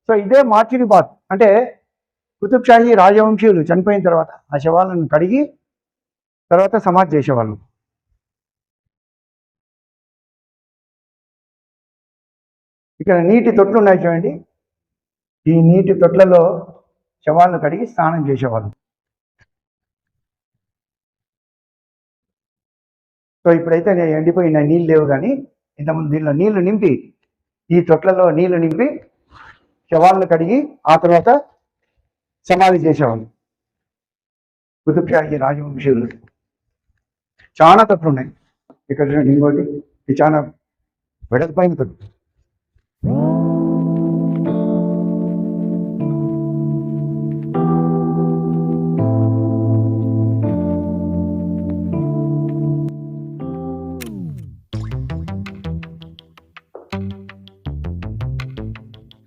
So ఇదే మార్చిరి bath అంటే కుతుబ్ షాహీ రాజవంశీయులు చనిపోయిన తర్వాత ఆ శవాలను కడిగి తర్వాత సమాధి చేసేవాళ్ళు. ఇక్కడ నీటి తొట్లు ఉన్నాయి చూడండి, ఈ నీటి తొట్లలో శవాలను కడిగి స్నానం చేసేవాళ్ళు. సో ఇప్పుడైతే ఎండిపోయిన నీళ్ళు లేవు, కానీ ఇంతకుముందు దీనిలో నీళ్లు నింపి, ఈ తొట్లలో నీళ్లు నింపి శవాలను కడిగి ఆ తర్వాత సమాధి చేసేవాళ్ళు కుతుబ్ షాహీ రాజవంశీయులు. చాలా తొట్లు ఉన్నాయి ఇక్కడ చూడండి. ఇంకోటి ఇది చాలా వెడల్పైన తొట్టు.